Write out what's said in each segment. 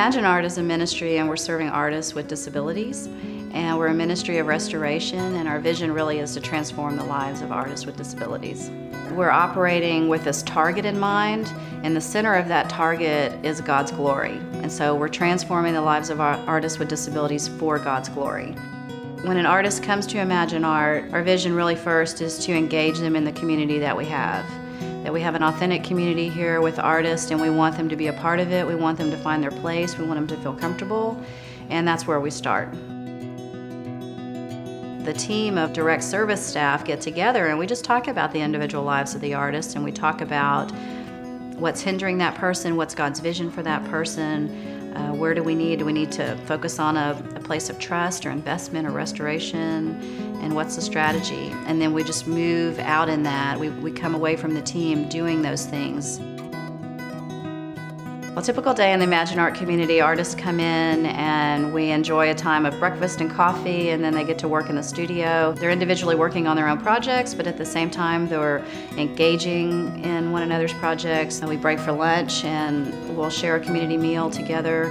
Imagine Art is a ministry, and we're serving artists with disabilities, and we're a ministry of restoration, and our vision really is to transform the lives of artists with disabilities. We're operating with this target in mind, and the center of that target is God's glory. And so we're transforming the lives of our artists with disabilities for God's glory. When an artist comes to Imagine Art, our vision really first is to engage them in the community that we have. That we have an authentic community here with artists, and we want them to be a part of it. We want them to find their place. We want them to feel comfortable, and that's where we start. The team of direct service staff get together and we just talk about the individual lives of the artists, and we talk about what's hindering that person, what's God's vision for that person, where do we need to focus on a place of trust or investment or restoration, and what's the strategy? And then we just move out in that. We come away from the team doing those things. A typical day in the Imagine Art community, artists come in and we enjoy a time of breakfast and coffee, and then they get to work in the studio. They're individually working on their own projects, but at the same time they're engaging in one another's projects. And we break for lunch and we'll share a community meal together.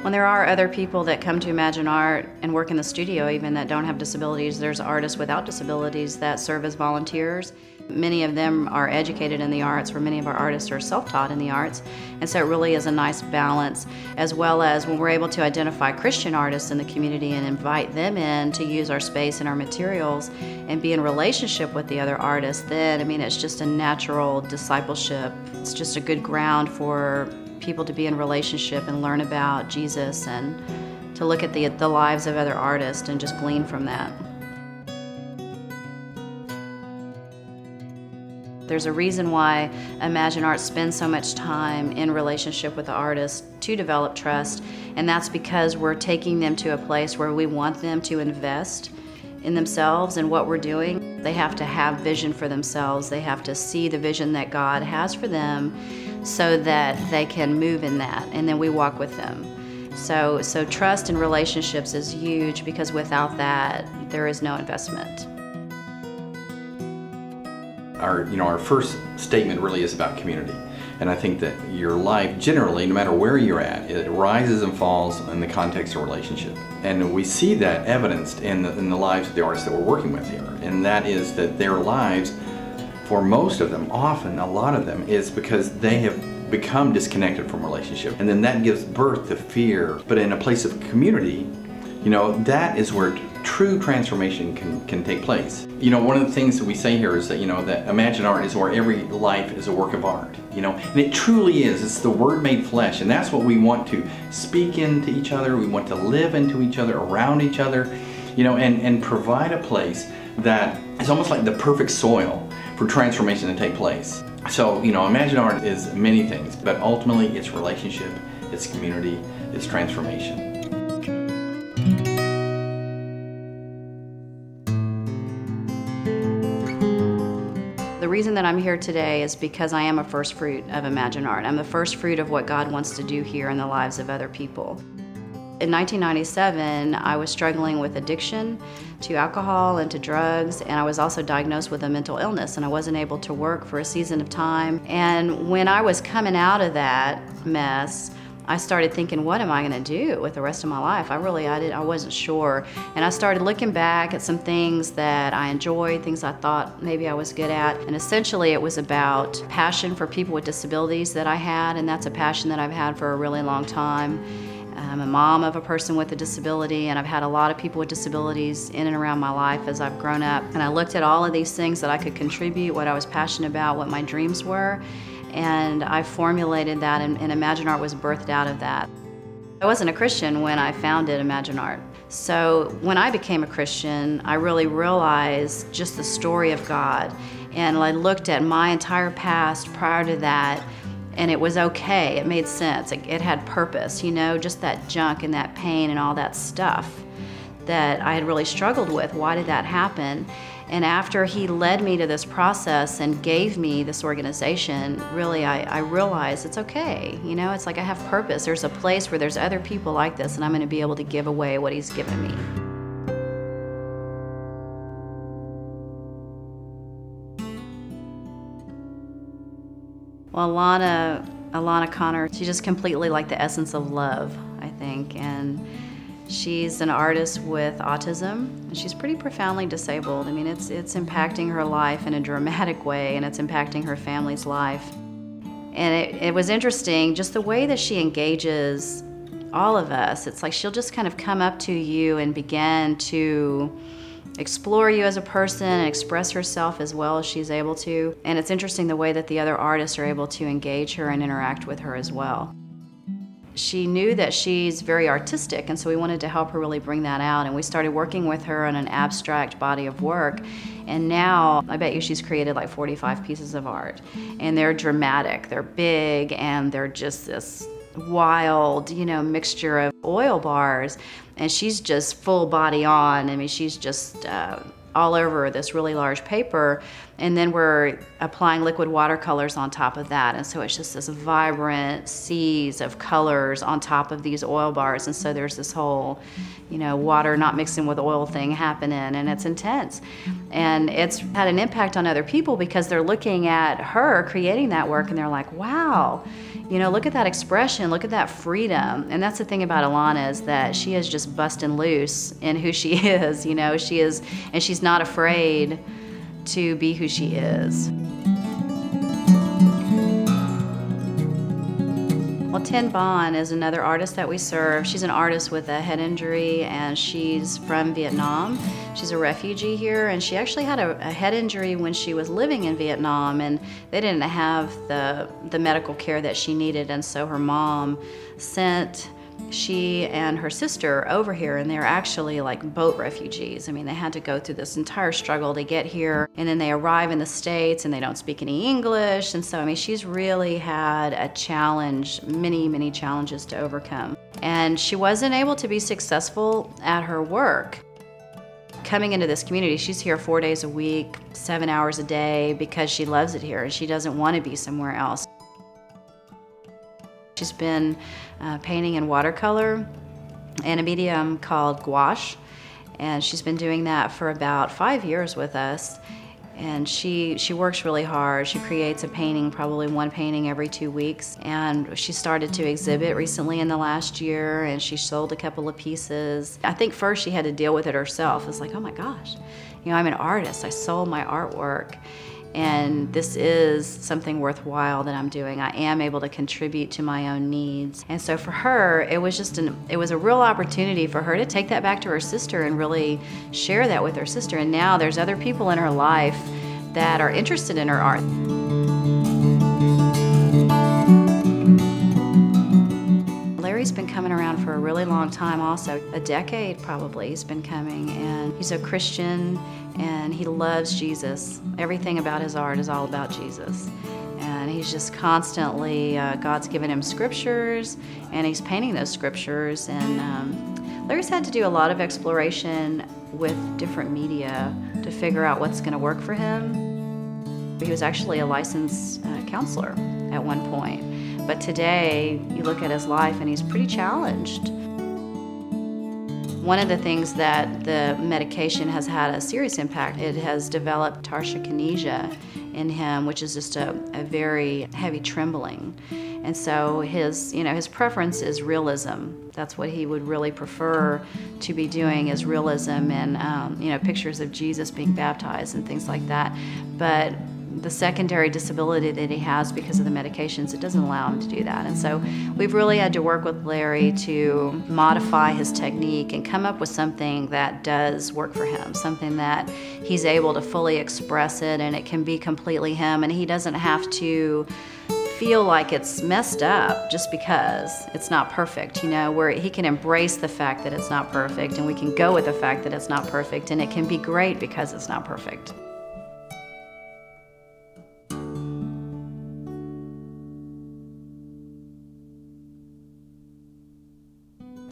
When there are other people that come to Imagine Art and work in the studio even that don't have disabilities, there's artists without disabilities that serve as volunteers. Many of them are educated in the arts, where many of our artists are self-taught in the arts, and so it really is a nice balance, as well as when we're able to identify Christian artists in the community and invite them in to use our space and our materials and be in relationship with the other artists. Then, I mean, it's just a natural discipleship. It's just a good ground for people to be in relationship and learn about Jesus and to look at the lives of other artists and just glean from that. There's a reason why Imagine Art spends so much time in relationship with the artists to develop trust, and that's because we're taking them to a place where we want them to invest in themselves and what we're doing. They have to have vision for themselves. They have to see the vision that God has for them so that they can move in that, and then we walk with them. So trust in relationships is huge, because without that, there is no investment. Our first statement really is about community. And I think that your life generally, no matter where you're at, it rises and falls in the context of relationship. And we see that evidenced in the lives of the artists that we're working with here. And that is that their lives, for most of them, often a lot of them, is because they have become disconnected from relationship. And then that gives birth to fear. But in a place of community, that is where true transformation can take place. One of the things that we say here is that, that Imagine Art is where every life is a work of art, and it truly is. It's the Word made flesh, and that's what we want to speak into each other. We want to live into each other, around each other, and provide a place that is almost like the perfect soil for transformation to take place. So, Imagine Art is many things, but ultimately it's relationship, it's community, it's transformation. The reason that I'm here today is because I am a first fruit of Imagine Art. I'm the first fruit of what God wants to do here in the lives of other people. In 1997, I was struggling with addiction to alcohol and to drugs, and I was also diagnosed with a mental illness, and I wasn't able to work for a season of time. And when I was coming out of that mess, I started thinking, what am I going to do with the rest of my life? I wasn't sure. And I started looking back at some things that I enjoyed, things I thought maybe I was good at. And essentially it was about passion for people with disabilities that I had, and that's a passion that I've had for a really long time. I'm a mom of a person with a disability, and I've had a lot of people with disabilities in and around my life as I've grown up. And I looked at all of these things that I could contribute, what I was passionate about, what my dreams were, and I formulated that, and Imagine Art was birthed out of that. I wasn't a Christian when I founded Imagine Art. So when I became a Christian, I really realized just the story of God. And I looked at my entire past prior to that, and it was okay, it made sense, it had purpose, just that junk and that pain and all that stuff that I had really struggled with. Why did that happen? And after he led me to this process and gave me this organization, really I realized it's okay. It's like I have purpose. There's a place where there's other people like this, and I'm going to be able to give away what he's given me. Well, Lana Alana Connor, she's just completely like the essence of love, I think. And she's an artist with autism, and she's pretty profoundly disabled. I mean, it's impacting her life in a dramatic way, and it's impacting her family's life. And it was interesting, just the way that she engages all of us. It's like she'll just kind of come up to you and begin to explore you as a person and express herself as well as she's able to. And it's interesting the way that the other artists are able to engage her and interact with her as well. She knew that she's very artistic, and so we wanted to help her really bring that out. And we started working with her on an abstract body of work. And now, I bet you she's created like 45 pieces of art. And they're dramatic, they're big, and they're just this wild, mixture of oil bars. And she's just full body on. I mean, she's just all over this really large paper. And then we're applying liquid watercolors on top of that. And so it's just this vibrant seas of colors on top of these oil bars. And so there's this whole, water not mixing with oil thing happening, and it's intense. And it's had an impact on other people because they're looking at her creating that work and they're like, wow, look at that expression, look at that freedom. And that's the thing about Alana, is that she is just busting loose in who she is, she is, and she's not afraid to be who she is. Well, Tin Bon is another artist that we serve. She's an artist with a head injury, and she's from Vietnam. She's a refugee here, and she actually had a head injury when she was living in Vietnam, and they didn't have the medical care that she needed, and so her mom sent she and her sister over here, and they're actually like boat refugees. I mean, they had to go through this entire struggle to get here, and then they arrive in the States and they don't speak any English. And so, I mean, she's really had a challenge, many challenges to overcome. And she wasn't able to be successful at her work. Coming into this community, she's here 4 days a week, 7 hours a day, because she loves it here and she doesn't want to be somewhere else. She's been painting in watercolor and a medium called gouache, and she's been doing that for about 5 years with us. And she works really hard. She creates a painting, probably one painting every 2 weeks. And she started to exhibit recently in the last year, and she sold a couple of pieces. I think first she had to deal with it herself. It's like, oh my gosh, I'm an artist. I sold my artwork. And this is something worthwhile that I'm doing. I am able to contribute to my own needs. And so for her, it was a real opportunity for her to take that back to her sister and really share that with her sister. And now there's other people in her life that are interested in her art. Larry's been coming around for a really long time also, a decade probably he's been coming, and he's a Christian and he loves Jesus. Everything about his art is all about Jesus. And he's just constantly, God's given him scriptures and he's painting those scriptures. And Larry's had to do a lot of exploration with different media to figure out what's gonna work for him. He was actually a licensed counselor at one point. But today, you look at his life and he's pretty challenged. One of the things that the medication has had a serious impact, it has developed tarsikinesia in him, which is just a very heavy trembling. And so his preference is realism. That's what he would really prefer to be doing, is realism and pictures of Jesus being baptized and things like that. But the secondary disability that he has because of the medications, it doesn't allow him to do that. And so we've really had to work with Larry to modify his technique and come up with something that does work for him, something that he's able to fully express it and it can be completely him, and he doesn't have to feel like it's messed up just because it's not perfect, where he can embrace the fact that it's not perfect, and we can go with the fact that it's not perfect, and it can be great because it's not perfect.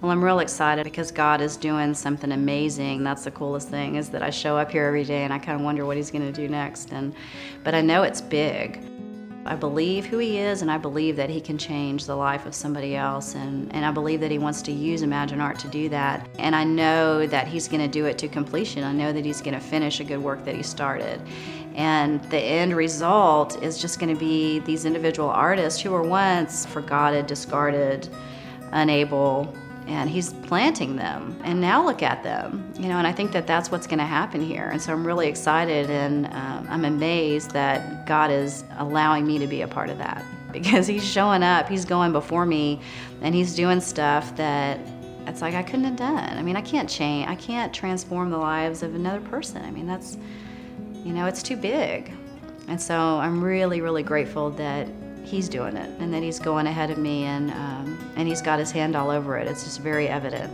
Well, I'm real excited because God is doing something amazing. That's the coolest thing, is that I show up here every day and I kind of wonder what he's going to do next. But I know it's big. I believe who he is, and I believe that he can change the life of somebody else, and I believe that he wants to use Imagine Art to do that. And I know that he's going to do it to completion. I know that he's going to finish a good work that he started. And the end result is just going to be these individual artists who were once forgotten, discarded, unable, and he's planting them, and now look at them, and I think that that's what's going to happen here. And so I'm really excited, and I'm amazed that God is allowing me to be a part of that, because he's showing up, he's going before me, and he's doing stuff that it's like I couldn't have done. I mean, I can't transform the lives of another person. I mean, that's, it's too big. And so I'm really, really grateful that he's doing it, and that he's going ahead of me, and he's got his hand all over it. It's just very evident.